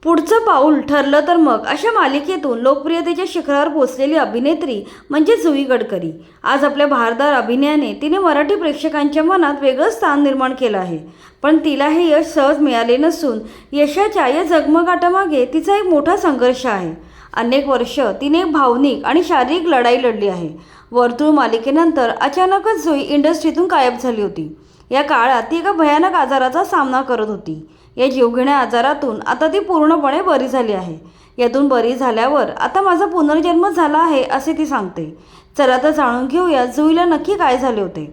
पुढचं पाऊल ठरलं तर मग अशा मालिकेतून लोकप्रियतेच्या शिखरावर पोहोचलेली अभिनेत्री म्हणजे जुई गडकरी। आज आपल्या भारदार अभिनयाने तिने मराठी प्रेक्षकांच्या मनात वेगळं स्थान निर्माण केलं आहे। पण तिला हे यश सहज मिळाले नसून यशाच्या या जगमगाटामागे तिचा एक मोठा संघर्ष आहे। अनेक वर्ष तिने एक भावनिक आणि शारीरिक लढाई लढली आहे। वर्तुळ मालिकेनंतर अचानकच जुई इंडस्ट्रीतून गायब झाली होती। या काळात ती एका भयानक आजाराचा सामना करत होती। या जीवघेण्या आजारातून आता ती पूर्णपणे बरी झाली आहे। यातून बरी झाल्यावर आता माझा पुनर्जन्म झाला आहे असे ती सांगते। चला तर जाणून घेऊया जुईला नक्की काय झाले होते।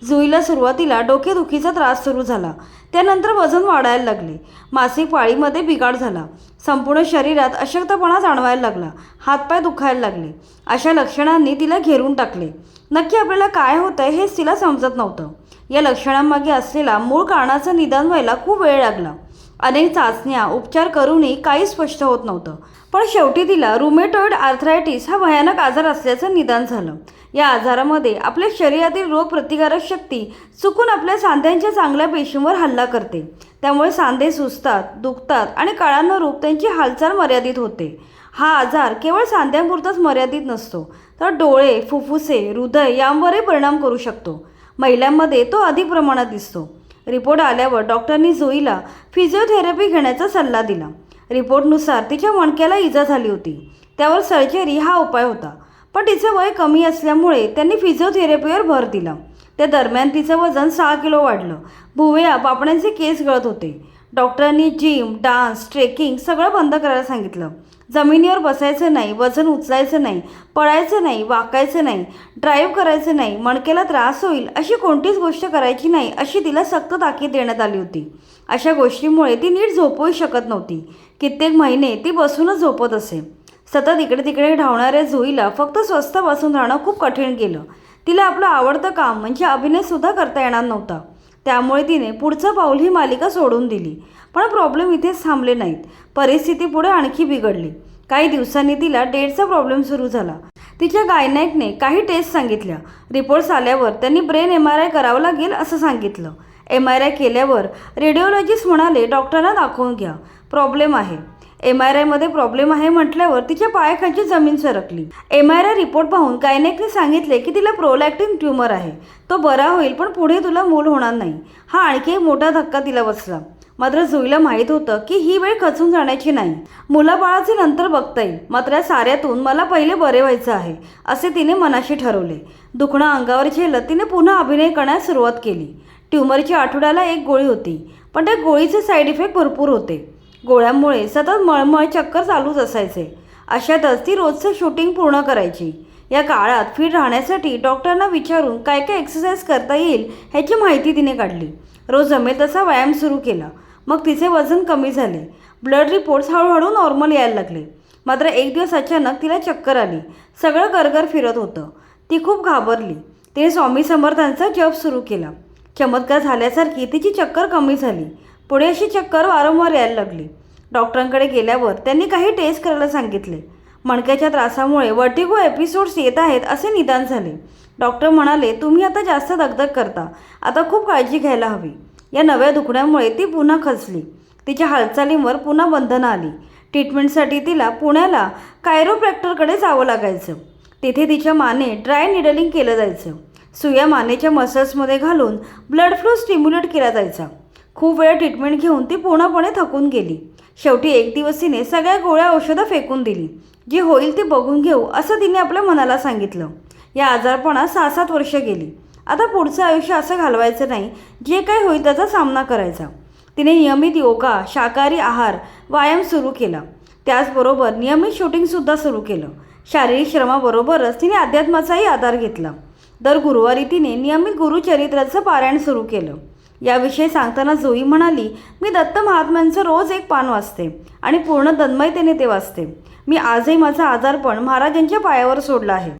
जुईला सुरुवातीला डोकेदुखीचा त्रास सुरू झाला, त्यानंतर वजन वाढायला लागले, मासिक पाळीमध्ये बिघाड झाला, संपूर्ण शरीरात अशक्तपणा जाणवायला लागला, हातपाय दुखायला लागले। अशा लक्षणांनी तिला घेरून टाकले। नक्की आपल्याला काय होतंय हेच तिला समजत नव्हतं। या लक्षणांमागे असलेला मूळ कारणाचं निदान व्हायला खूप वेळ लागला। अनेक चाचण्या उपचार करूनही काही स्पष्ट होत नव्हतं। पण शेवटी तिला रुमेटॉइड आर्थरायटिस हा भयानक आजार असल्याचं निदान झालं। या आजारामध्ये आपल्या शरीरातील रोगप्रतिकारक शक्ती चुकून आपल्या सांध्यांच्या चांगल्या पेशींवर हल्ला करते। त्यामुळे सांधे सुजतात, दुखतात आणि काळानुरूप त्यांची हालचाल मर्यादित होते। हा आजार केवळ सांध्यांपुरताच मर्यादित नसतो, तर डोळे, फुफ्फुसे, हृदय यांवरही परिणाम करू शकतो। महिलांमध्ये तो अधिक प्रमाणात दिसतो। रिपोर्ट आल्यावर डॉक्टरांनी जुईला फिजिओथेरपी घेण्याचा सल्ला दिला। रिपोर्टनुसार तिच्या मणक्याला इजा झाली होती, त्यावर सर्जरी हा उपाय होता। पण तिचे वय कमी असल्यामुळे त्यांनी फिजिओथेरपीवर भर दिला। त्या दरम्यान तिचं वजन 6 किलो वाढलं, भुवया, पापण्यांचे केस गळत होते। डॉक्टरांनी जिम, डान्स, ट्रेकिंग सगळं बंद करायला सांगितलं। जमिनीवर बसायचं नाही, वजन उचलायचं नाही, पळायचं नाही, वाकायचं नाही, ड्राईव्ह करायचं नाही, मणक्याला त्रास होईल अशी कोणतीच गोष्ट करायची नाही अशी तिला सक्त ताकीद देण्यात आली होती। अशा गोष्टीमुळे ती नीट झोपूही शकत नव्हती। कित्येक महिने ती बसूनच झोपत असे। सतत इकडे तिकडे धावणाऱ्या जुईला फक्त स्वस्थ बसून राहणं खूप कठीण गेलं। तिला आपलं आवडतं काम म्हणजे अभिनयसुद्धा करता येणार नव्हता। त्यामुळे तिने पुढचं पाऊल ही मालिका सोडून दिली। पण प्रॉब्लेम इथेच थांबले नाहीत, परिस्थिती पुढे आणखी बिघडली। काही दिवसांनी तिला डेटचा प्रॉब्लेम सुरू झाला। तिच्या गायनेकने काही टेस्ट सांगितल्या। रिपोर्ट्स आल्यावर त्यांनी ब्रेन MRI करावं लागेल असं सांगितलं। MRI केल्यावर रेडिओलॉजिस्ट म्हणाले, डॉक्टरांना दाखवून घ्या, प्रॉब्लेम आहे। MRI मध्ये प्रॉब्लेम आहे म्हटल्यावर तिच्या पायाखालची जमीन सरकली। MRI रिपोर्ट पाहून गायनेकने सांगितले की तिला प्रोलॅक्टिन ट्यूमर आहे, तो बरा होईल पण पुढे तुला मूल होणार नाही। हा आणखी एक मोठा धक्का तिला बसला। मात्र जुईला माहीत होतं की ही वेळ खचून जाण्याची नाही, मुलाबाळाचे नंतर बघता येईल। मात्र या साऱ्यातून मला पहिले बरे व्हायचं आहे असे तिने मनाशी ठरवले। दुखणं अंगावर झेलत तिने पुन्हा अभिनय करण्यास सुरुवात केली। ट्यूमरची आठवड्याला एक गोळी होती, पण त्या गोळीचे साईड इफेक्ट भरपूर होते। गोळ्यांमुळे सतत मळमळ, चक्कर चालूच असायचे। अशातच ती रोजचं शूटिंग पूर्ण करायची। या काळात फिट राहण्यासाठी डॉक्टरांना विचारून काय काय एक्सरसाइज करता येईल ह्याची माहिती तिने काढली। रोज जमेल तसा व्यायाम सुरू केला। मग तिचे वजन कमी झाले, ब्लड रिपोर्ट्स हळूहळू नॉर्मल यायला लागले। मात्र एक दिवस अचानक तिला चक्कर आली, सगळं गरगर फिरत होतं। ती खूप घाबरली। तिने स्वामी समर्थांचा जप सुरू केला। चमत्कार झाल्यासारखी तिची चक्कर कमी झाली। पुढे अशी चक्कर वारंवार यायला लागली। डॉक्टरांकडे गेल्यावर त्यांनी काही टेस्ट करायला सांगितले। मणक्याच्या त्रासामुळे वर्टिगो एपिसोड्स येत आहेत असे निदान झाले। डॉक्टर म्हणाले, तुम्ही आता जास्त दगदग करता, आता खूप काळजी घ्यायला हवी। या नव्या दुखण्यामुळे ती पुन्हा खचली। तिच्या हालचालींवर पुन्हा बंधनं आली। ट्रीटमेंटसाठी तिला पुण्याला कायरोप्रॅक्टरकडे जावं लागायचं। तिथे तिच्या माने ड्राय निडलिंग केलं जायचं। सुया मानेच्या मसल्समध्ये घालून ब्लड फ्लो स्टिम्युलेट केला जायचा। खूप वेळ ट्रीटमेंट घेऊन ती पूर्णपणे थकून गेली। शेवटी एक दिवस तिने सगळ्या गोळ्या औषधं फेकून दिली। जे होईल ते बघून घेऊ असं तिने आपल्या मनाला सांगितलं। या आजारपणात 6-7 वर्ष गेली। आता पुढचं आयुष्य असं घालवायचं नाही, जे काही होईल त्याचा सामना करायचा। तिने नियमित योगा, शाकाहारी आहार, व्यायाम सुरू केला। त्याचबरोबर नियमित शूटिंगसुद्धा सुरू केलं। शारीरिक श्रमाबरोबरच तिने अध्यात्माचाही आधार घेतला। दर गुरुवारी तिने नियमित गुरुचरित्राचं पारायण सुरू केलं। याविषयी सांगताना जुई म्हणाली, मी दत्त महात्म्यांचं रोज एक पान वाचते आणि पूर्ण तन्मयतेने ते वाचते। मी आजही माझा आजारपण महाराजांच्या पायावर सोडला आहे।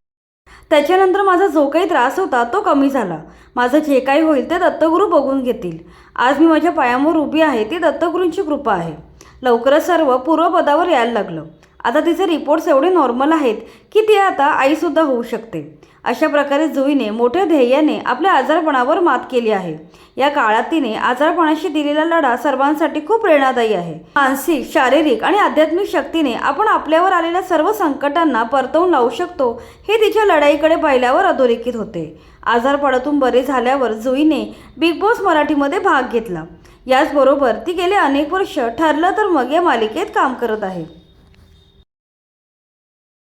त्याच्यानंतर माझा जो काही त्रास होता तो कमी झाला। माझं जे काही होईल ते दत्तगुरू बघून घेतील। आज मी माझ्या पायांवर उभी आहे, ती दत्तगुरूंची कृपा आहे। लवकरच सर्व पूर्वपदावर यायला लागलं। आता तिचे रिपोर्ट्स एवढे नॉर्मल आहेत की ती आता आईसुद्धा होऊ शकते। अशा प्रकारे जुईने मोठ्या ध्येयाने आपल्या आजारपणावर मात केली आहे. या काळात तिने आजारपणाशी दिलेला लढा सर्वांसाठी खूप प्रेरणादायी आहे. मानसिक, शारीरिक आणि आध्यात्मिक शक्तीने आपण आपल्यावर आलेल्या सर्व संकटांना परतवून लावू शकतो हे तिच्या लढाईकडे पाहिल्यावर अधोरेखित होते. आजारपणातून बरे झाल्यावर जुईने बिग बॉस मराठीमध्ये भाग घेतला. याचबरोबर ती गेले अनेक वर्ष ठरलं तर मग या मालिकेत काम करत आहे.